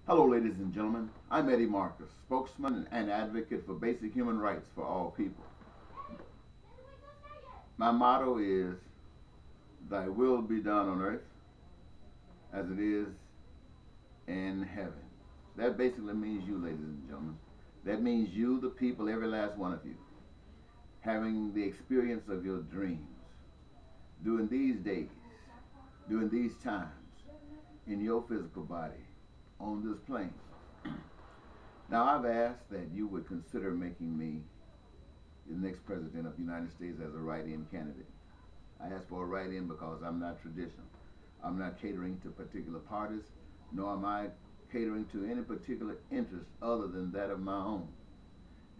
Hello, ladies and gentlemen. I'm Eddie Marcus, spokesman and advocate for basic human rights for all people. My motto is, Thy will be done on earth as it is in heaven. That basically means you, ladies and gentlemen. That means you, the people, every last one of you, having the experience of your dreams during these days, during these times, in your physical body, on this plane. Now, I've asked that you would consider making me the next president of the United States as a write-in candidate. I asked for a write-in because I'm not traditional. I'm not catering to particular parties, nor am I catering to any particular interest other than that of my own,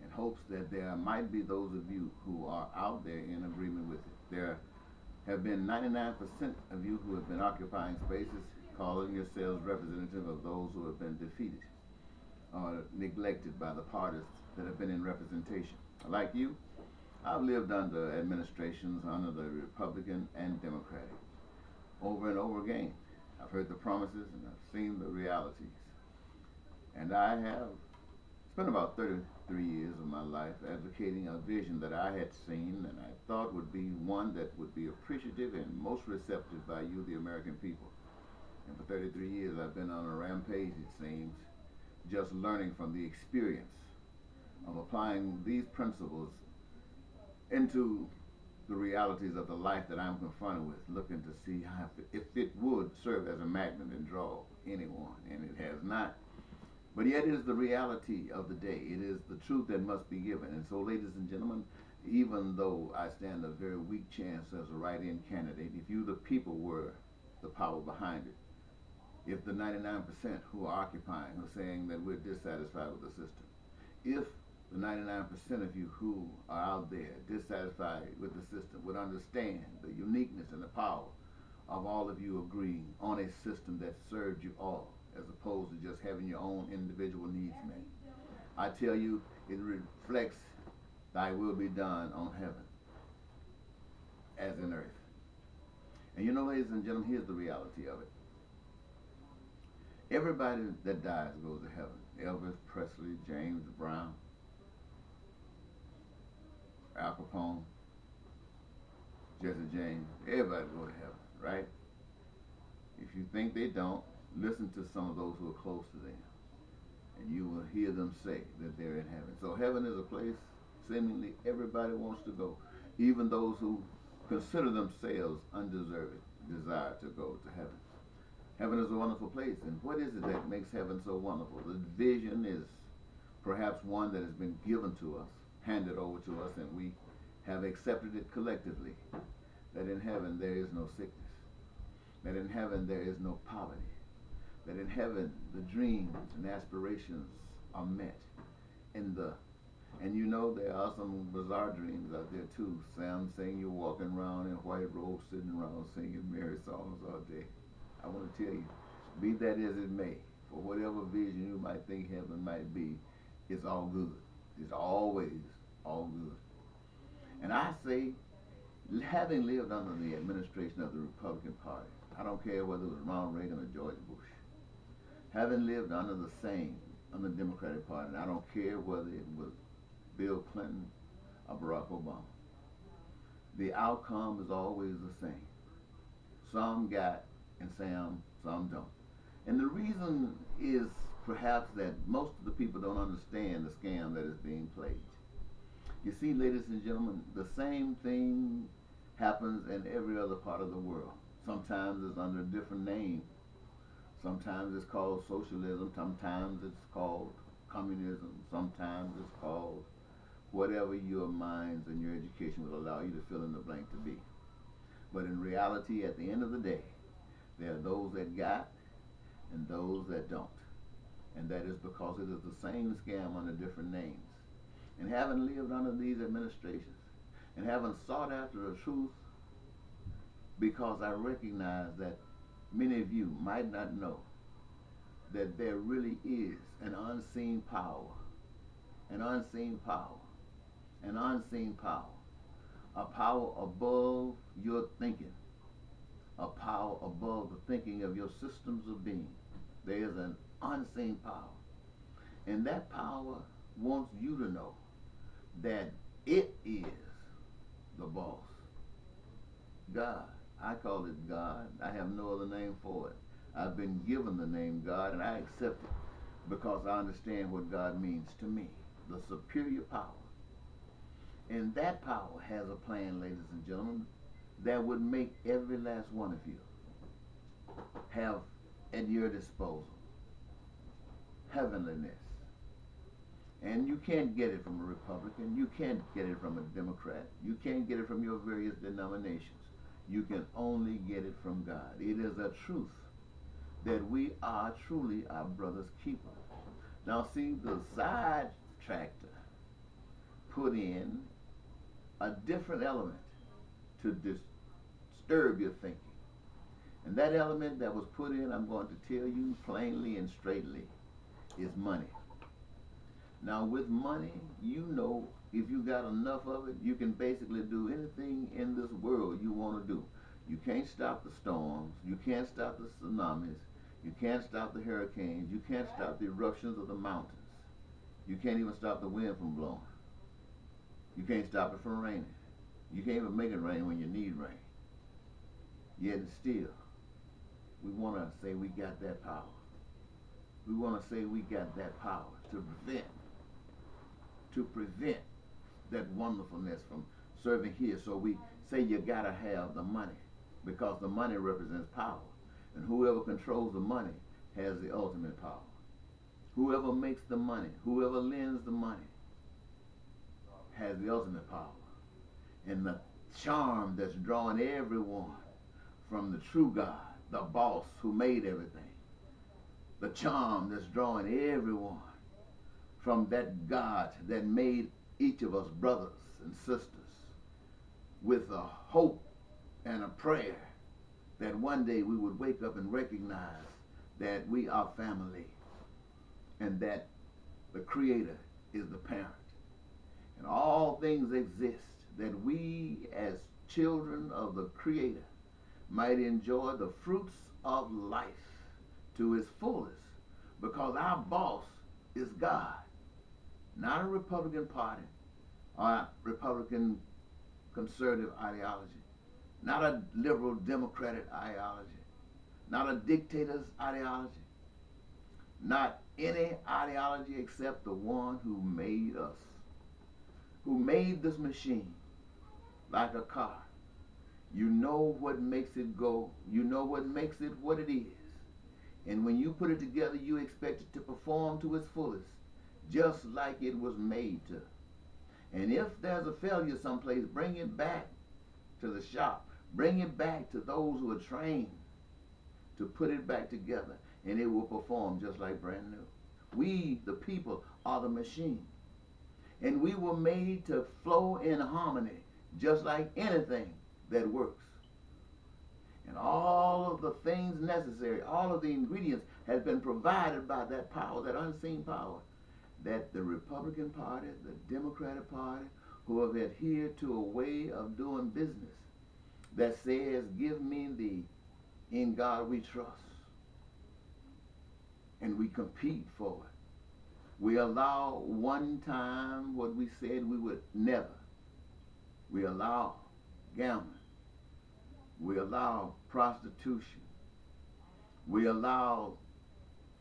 in hopes that there might be those of you who are out there in agreement with it. There have been 99% of you who have been occupying spaces, calling yourselves representative of those who have been defeated or neglected by the parties that have been in representation. Like you, I've lived under administrations under the Republican and Democratic over and over again. I've heard the promises and I've seen the realities. And I have spent about 33 years of my life advocating a vision that I had seen and I thought would be one that would be appreciative and most receptive by you, the American people. And for 33 years I've been on a rampage, it seems, just learning from the experience of applying these principles into the realities of the life that I'm confronted with, looking to see how, if it would serve as a magnet and draw anyone, and it has not. But yet it is the reality of the day. It is the truth that must be given. And so, ladies and gentlemen, even though I stand a very weak chance as a write-in candidate, if you, the people, were the power behind it, if the 99% who are occupying are saying that we're dissatisfied with the system, if the 99% of you who are out there dissatisfied with the system would understand the uniqueness and the power of all of you agreeing on a system that served you all, as opposed to just having your own individual needs met, I tell you, it reflects thy will be done on heaven as in earth. And you know, ladies and gentlemen, here's the reality of it. Everybody that dies goes to heaven. Elvis Presley, James Brown, Al Capone, Jesse James, everybody go to heaven, right? If you think they don't, listen to some of those who are close to them, and you will hear them say that they're in heaven. So heaven is a place seemingly everybody wants to go, even those who consider themselves undeserving, desire to go to heaven. Heaven is a wonderful place, and what is it that makes heaven so wonderful? The vision is perhaps one that has been given to us, handed over to us, and we have accepted it collectively, that in heaven there is no sickness, that in heaven there is no poverty, that in heaven the dreams and aspirations are met. And you know, there are some bizarre dreams out there too. Sam saying you're walking around in white robes, sitting around singing merry songs all day. I want to tell you, be that as it may, for whatever vision you might think heaven might be, it's all good. It's always all good. And I say, having lived under the administration of the Republican Party, I don't care whether it was Ronald Reagan or George Bush, having lived under the same, under the Democratic Party, and I don't care whether it was Bill Clinton or Barack Obama, the outcome is always the same. Some got and some don't. And the reason is perhaps that most of the people don't understand the scam that is being played. You see, ladies and gentlemen, the same thing happens in every other part of the world. Sometimes it's under a different name. Sometimes it's called socialism. Sometimes it's called communism. Sometimes it's called whatever your minds and your education will allow you to fill in the blank to be. But in reality, at the end of the day, there are those that got and those that don't. And that is because it is the same scam under different names. And having lived under these administrations and having sought after the truth, because I recognize that many of you might not know that there really is an unseen power, an unseen power, an unseen power, a power above your thinking, a power above the thinking of your systems of being, There is an unseen power. And that power wants you to know that it is the boss. God. I call it God. I have no other name for it. I've been given the name God, and I accept it because I understand what God means to me. The superior power. And that power has a plan, ladies and gentlemen, that would make every last one of you have at your disposal heavenliness. And you can't get it from a Republican. You can't get it from a Democrat. You can't get it from your various denominations. You can only get it from God. It is a truth that we are truly our brother's keeper. Now see, the side tractor put in a different element to disturb your thinking. And that element that was put in, I'm going to tell you plainly and straightly, is money. Now with money, you know, if you got enough of it, you can basically do anything in this world you want to do. You can't stop the storms. You can't stop the tsunamis. You can't stop the hurricanes. You can't stop the eruptions of the mountains. You can't even stop the wind from blowing. You can't stop it from raining. You can't even make it rain when you need rain. Yet still, we want to say we got that power. We want to say we got that power to prevent that wonderfulness from serving here. So we say you gotta have the money because the money represents power. And whoever controls the money has the ultimate power. Whoever makes the money, whoever lends the money has the ultimate power. And the charm that's drawing everyone from the true God, the boss who made everything. The charm that's drawing everyone from that God that made each of us brothers and sisters with a hope and a prayer that one day we would wake up and recognize that we are family and that the Creator is the parent. And all things exist that we as children of the Creator might enjoy the fruits of life to its fullest, because our boss is God, not a Republican Party or a Republican conservative ideology, not a liberal democratic ideology, not a dictator's ideology, not any ideology except the one who made us, who made this machine like a car. You know what makes it go. You know what makes it what it is. And when you put it together, you expect it to perform to its fullest, just like it was made to. And if there's a failure someplace, bring it back to the shop. Bring it back to those who are trained to put it back together, and it will perform just like brand new. We, the people, are the machine. And we were made to flow in harmony, just like anything that works. And all of the things necessary, all of the ingredients has been provided by that power, that unseen power, that the Republican Party, the Democratic Party, who have adhered to a way of doing business that says, give me the in God we trust. And we compete for it. We allow one time what we said we would never. We allow gambling. We allow prostitution. We allow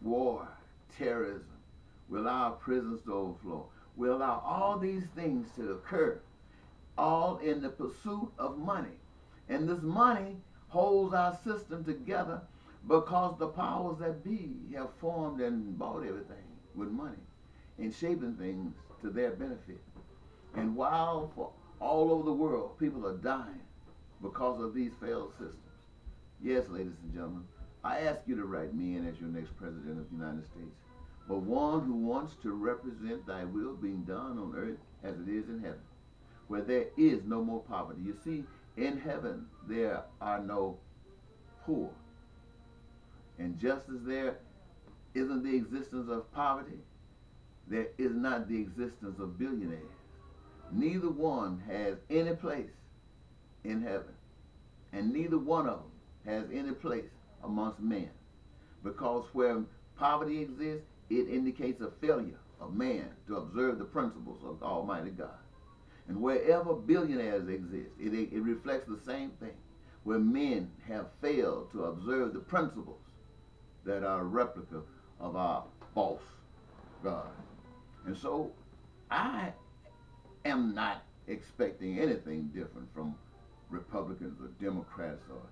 war, terrorism. We allow prisons to overflow. We allow all these things to occur, all in the pursuit of money. And this money holds our system together because the powers that be have formed and bought everything with money and shaping things to their benefit. And while for all over the world people are dying because of these failed systems, yes, ladies and gentlemen, I ask you to write me in as your next president of the United States, but one who wants to represent thy will being done on earth as it is in heaven, where there is no more poverty. You see, in heaven there are no poor. And just as there isn't the existence of poverty, there is not the existence of billionaires. Neither one has any place in heaven, and neither one of them has any place amongst men, because where poverty exists, it indicates a failure of man to observe the principles of Almighty God. And wherever billionaires exist, it reflects the same thing, where men have failed to observe the principles that are a replica of our false God. And so I am not expecting anything different from Republicans or Democrats or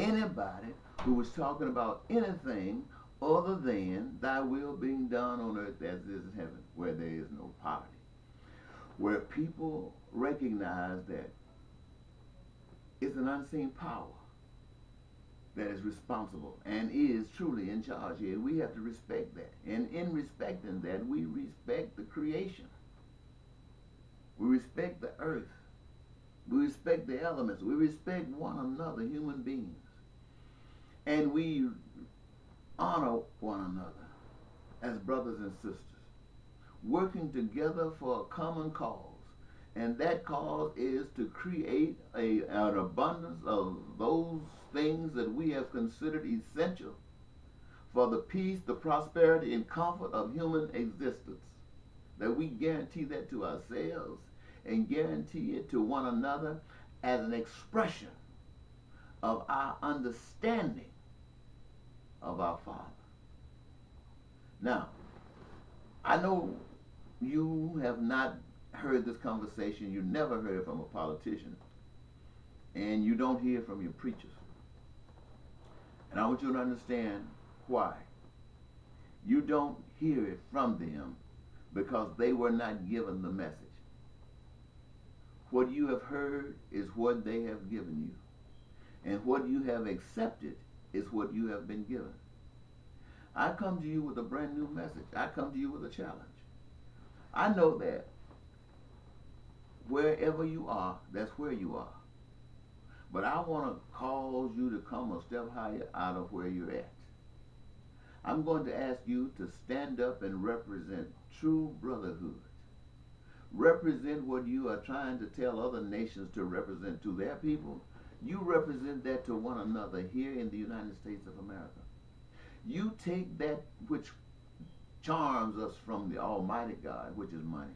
anybody who was talking about anything other than thy will being done on earth as it is in heaven, where there is no poverty, where people recognize that it's an unseen power that is responsible and is truly in charge here. We have to respect that. And in respecting that, we respect the creation. We respect the earth. We respect the elements. We respect one another, human beings. And we honor one another as brothers and sisters, working together for a common cause. And that cause is to create an abundance of those things that we have considered essential for the peace, the prosperity, and comfort of human existence. That we guarantee that to ourselves and guarantee it to one another as an expression of our understanding of our Father. Now, I know you have not heard this conversation, you never heard it from a politician, and you don't hear it from your preachers. And I want you to understand why. You don't hear it from them because they were not given the message. What you have heard is what they have given you. And what you have accepted is what you have been given. I come to you with a brand new message. I come to you with a challenge. I know that wherever you are, that's where you are. But I want to cause you to come a step higher out of where you're at. I'm going to ask you to stand up and represent true brotherhood. Represent what you are trying to tell other nations to represent to their people. You represent that to one another here in the United States of America. You take that which charms us from the Almighty God, which is money.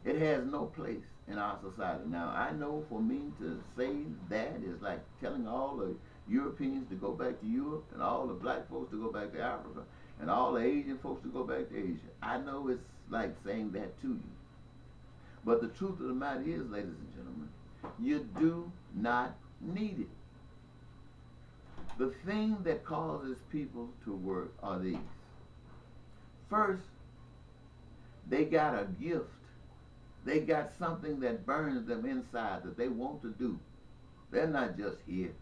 It has no place in our society. Now, I know for me to say that is like telling all the Europeans to go back to Europe and all the black folks to go back to Africa and all the Asian folks to go back to Asia. I know it's like saying that to you. But the truth of the matter is, ladies and gentlemen, you do not need it. The thing that causes people to work are these. First, they got a gift. They got something that burns them inside that they want to do. They're not just here.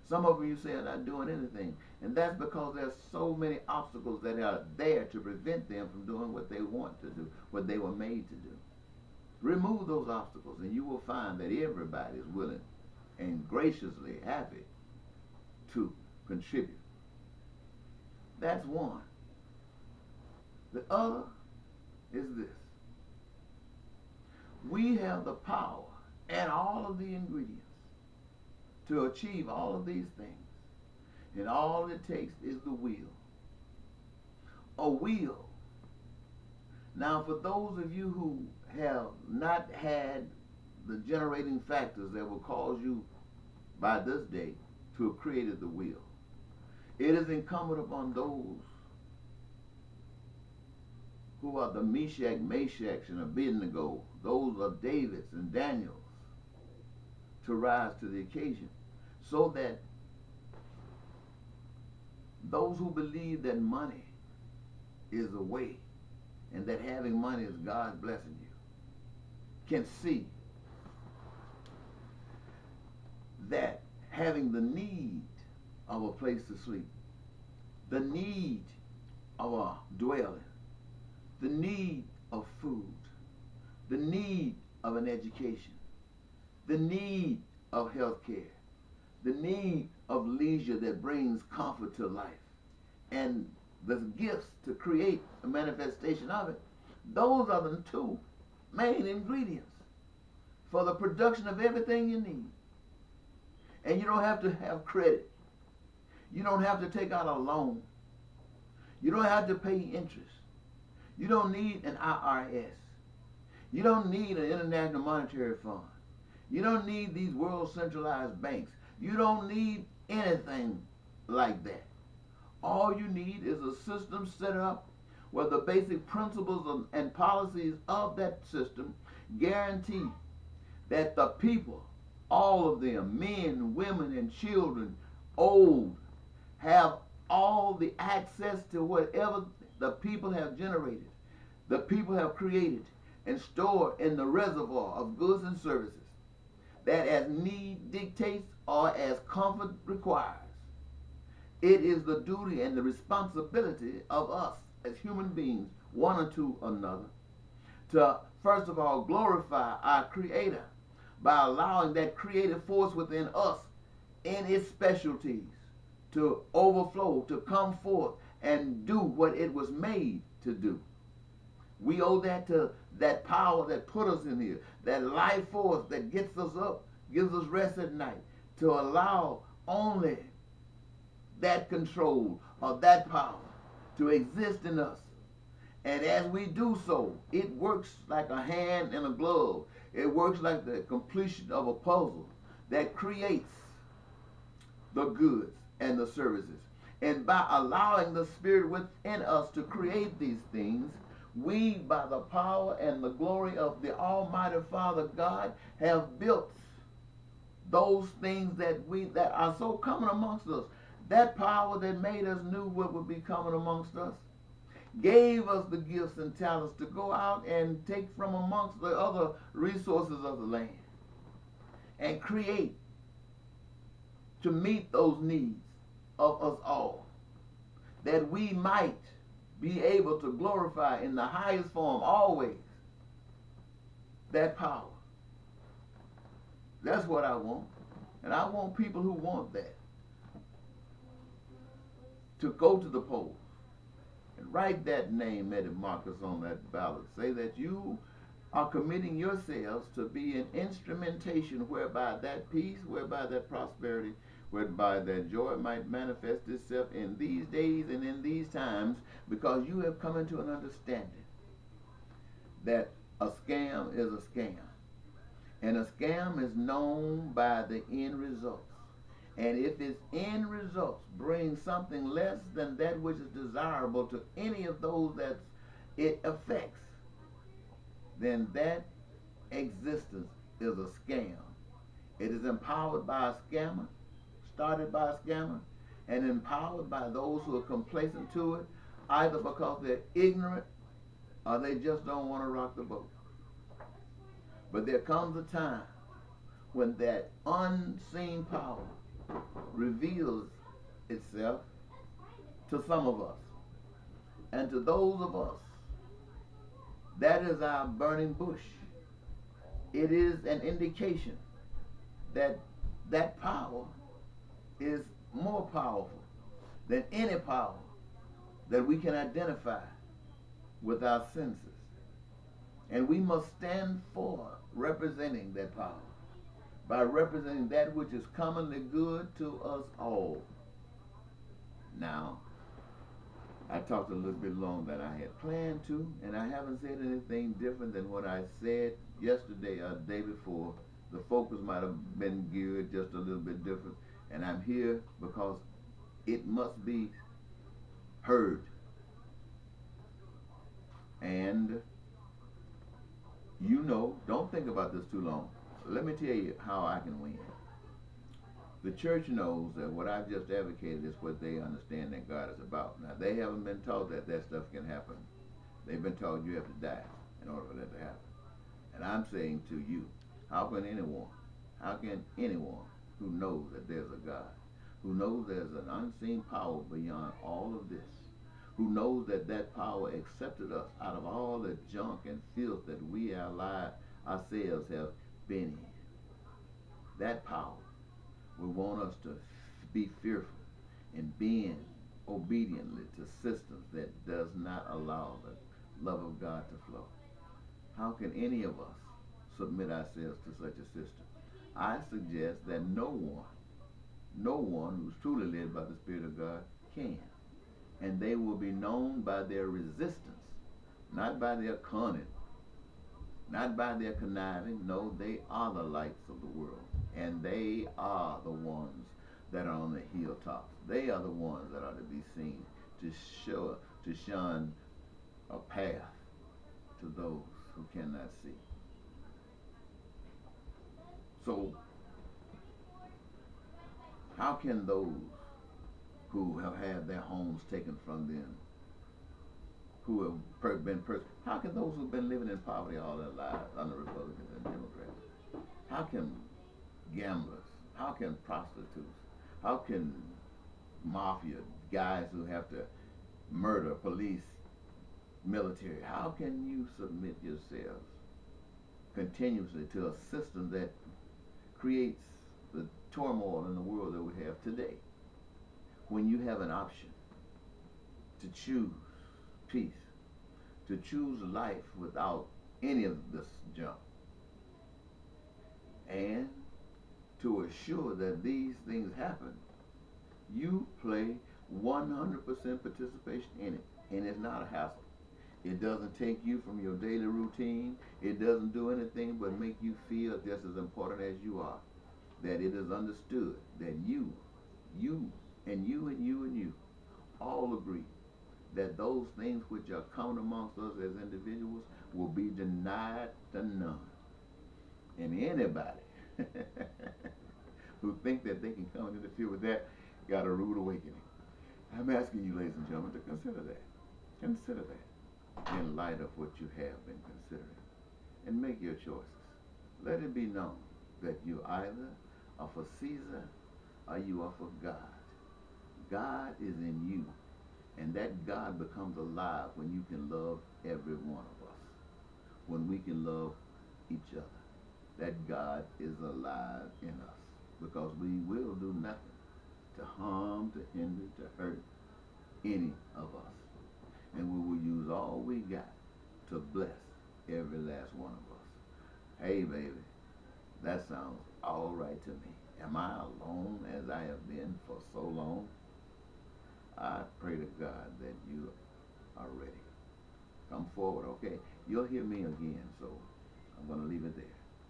Some of them you say are not doing anything. And that's because there's so many obstacles that are there to prevent them from doing what they want to do, what they were made to do. Remove those obstacles and you will find that everybody is willing and graciously happy to contribute. That's one. The other is this. We have the power and all of the ingredients to achieve all of these things. And all it takes is the will. A will. Now, for those of you who have not had the generating factors that will cause you by this day to have created the will, it is incumbent upon those who are the Meshach, Meshachs, and Abednego, those are Davids and Daniels, to rise to the occasion, so that those who believe that money is the way and that having money is God's blessing you can see that having the need of a place to sleep, the need of a dwelling, the need of food, the need of an education, the need of health care, the need of leisure that brings comfort to life, and the gifts to create a manifestation of it, those are the two main ingredients for the production of everything you need. And you don't have to have credit. You don't have to take out a loan. You don't have to pay interest. You don't need an IRS. You don't need an International Monetary Fund. You don't need these world centralized banks. You don't need anything like that. All you need is a system set up where the basic principles and policies of that system guarantee that the people, all of them, men, women, and children, old, have all the access to whatever the people have generated, the people have created, and stored in the reservoir of goods and services, that as need dictates or as comfort requires. It is the duty and the responsibility of us as human beings, one unto another, to first of all glorify our Creator by allowing that creative force within us in its specialties to overflow, to come forth and do what it was made to do. We owe that to that power that put us in here, that life force that gets us up, gives us rest at night, to allow only that control of that power to exist in us. And as we do so, it works like a hand in a glove. It works like the completion of a puzzle that creates the goods and the services. And by allowing the Spirit within us to create these things, we, by the power and the glory of the Almighty Father God, have built those things that are so common amongst us. That power that made us knew what would be coming amongst us, gave us the gifts and talents to go out and take from amongst the other resources of the land and create to meet those needs of us all, that we might be able to glorify in the highest form always that power. That's what I want. And I want people who want that to go to the polls and write that name, Eddie Marcus, on that ballot. Say that you are committing yourselves to be an instrumentation whereby that peace, whereby that prosperity, whereby that joy might manifest itself in these days and in these times, because you have come into an understanding that a scam is a scam. And a scam is known by the end results. And if its end results bring something less than that which is desirable to any of those that it affects, then that existence is a scam. It is empowered by a scammer, started by a scammer, and empowered by those who are complacent to it, either because they're ignorant or they just don't want to rock the boat. But there comes a time when that unseen power reveals itself to some of us. And to those of us, that is our burning bush. It is an indication that that power is more powerful than any power that we can identify with our senses. And we must stand for representing that power, by representing that which is commonly good to us all. Now, I talked a little bit longer than I had planned to, and I haven't said anything different than what I said yesterday or the day before. The focus might have been geared just a little bit different, and I'm here because it must be heard. And you know, don't think about this too long. Let me tell you how I can win. The church knows that what I've just advocated is what they understand that God is about. Now, they haven't been taught that that stuff can happen. They've been told you have to die in order for that to happen. And I'm saying to you, how can anyone who knows that there's a God, who knows there's an unseen power beyond all of this, who knows that that power accepted us out of all the junk and filth that we ourselves have been in, that power will want us to be fearful and bend obediently to systems that does not allow the love of God to flow. How can any of us submit ourselves to such a system? I suggest that no one No one who's truly led by the Spirit of God can. And they will be known by their resistance, not by their cunning, not by their conniving. No, they are the lights of the world. And they are the ones that are on the hilltops. They are the ones that are to be seen, to show, to shun a path to those who cannot see. So, how can those who have had their homes taken from them, who have been persecuted, how can those who've been living in poverty all their lives under Republicans and Democrats, how can gamblers, how can prostitutes, how can mafia guys who have to murder police, military, how can you submit yourselves continuously to a system that creates the turmoil in the world that we have today, when you have an option to choose peace, to choose life without any of this junk, and to assure that these things happen, you play 100% participation in it, and it's not a hassle. It doesn't take you from your daily routine. It doesn't do anything but make you feel just as important as you are. That it is understood that you, and you, and you, and you all agree that those things which are common amongst us as individuals will be denied to none. And anybody who think that they can come and interfere with that got a rude awakening. I'm asking you, ladies and gentlemen, to consider that. Consider that in light of what you have been considering. And make your choices. Let it be known that you either are for Caesar or you are for God. God is in you. And that God becomes alive when you can love every one of us. When we can love each other. That God is alive in us. Because we will do nothing to harm, to hinder, to hurt any of us. And we will use all we got to bless every last one of us. Hey, baby, that sounds all right to me. Am I alone as I have been for so long? I pray to God that you are ready. Come forward, okay? You'll hear me again, so I'm going to leave it there.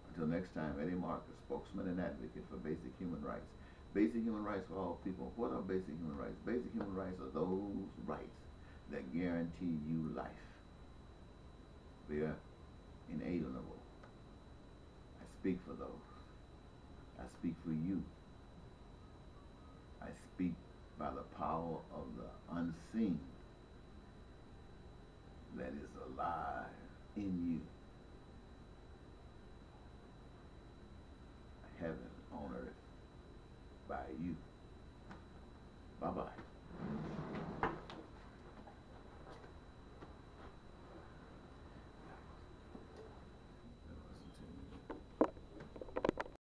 Until next time, Eddie Marcus, spokesman and advocate for basic human rights. Basic human rights for all people. What are basic human rights? Basic human rights are those rights that guarantee you life. They are inalienable. I speak for those. I speak for you. I speak by the power of the unseen that is alive in you. Heaven on earth by you. Bye-bye.